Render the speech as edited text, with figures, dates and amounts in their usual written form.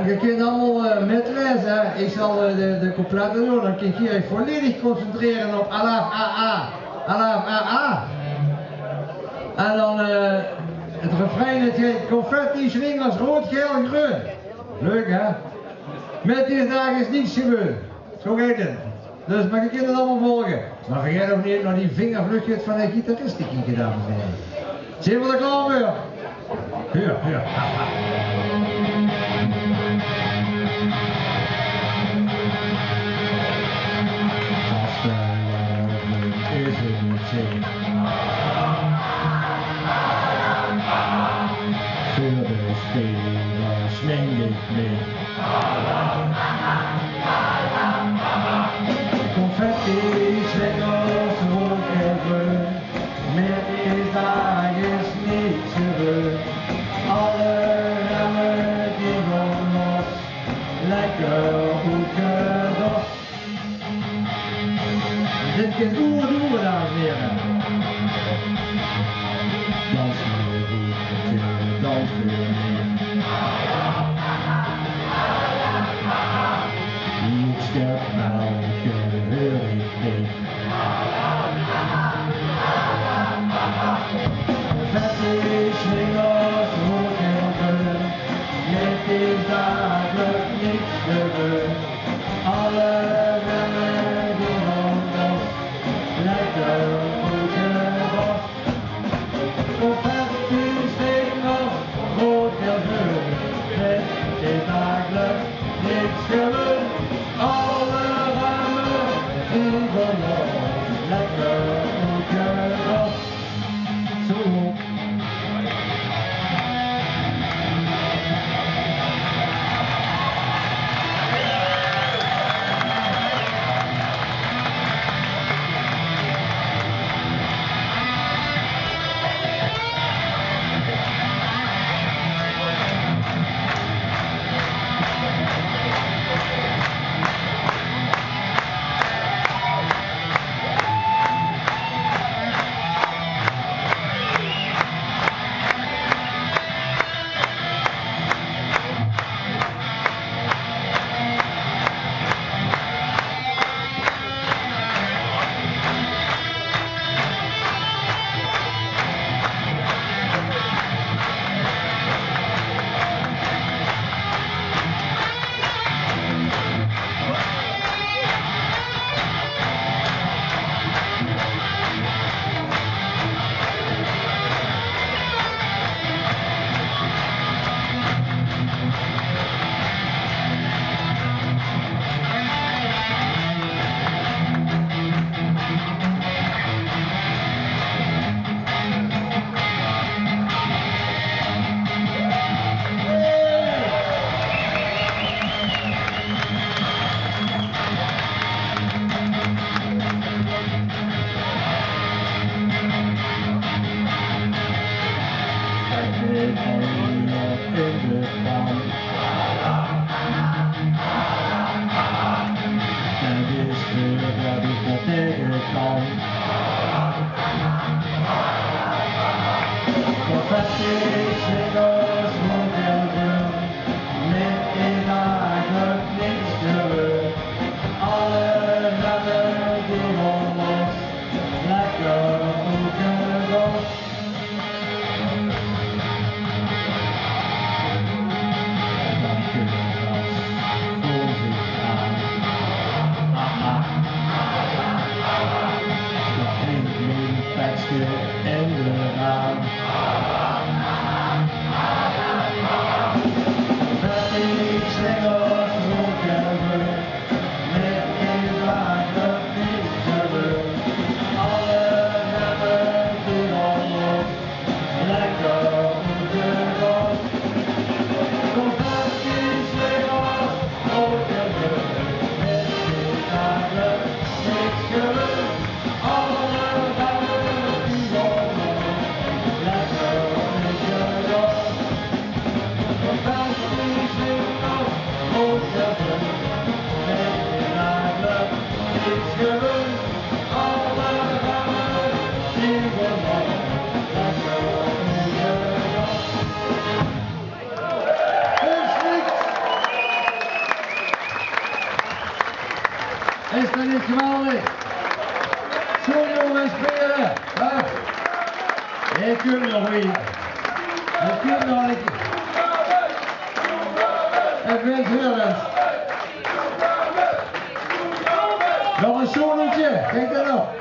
je kunt allemaal metlezen. Ik zal de complete doen. Dan kun je je volledig concentreren op Alaf AA. Alaf AA. En dan het refrein, het heet confetti, slingers, rood, geel, groen. Leuk hè? Met deze dagen is niets gebeurd. Zo heet het. Dus maar je kunt het allemaal volgen. Maar vergeet ook niet nog die vingervluchtjes van de gitarist te kijken, dames en heren. Zijn we er klaar voor? Ja. Is het niet zin? Voor de spelers neem ik mee. Confetti, slingers, rood en groen. Met deze dag is niets gebeurd. Alle remmen die gaan los. Lekker goed gedost. Dit kind oer doen we, dames en heren. Dans weer goed, dans weer mee. Niet sterk melken, hoor ik mee. Confetti, slingers, rood en groen. Met is dagelijks niks gebeurd. Alle remmen die gaan los. Lekker goed gedost. Confetti, slingers, rood en groen. Met is dagelijks niks gebeurd. Alle remmen die gaan los. Lekker goed gedost. Zo. geweldig. Zo jongens spelen. Je kunt nog niet. Je kunt nog niet. Ik ben het. Nog een solootje. Kijk dan op.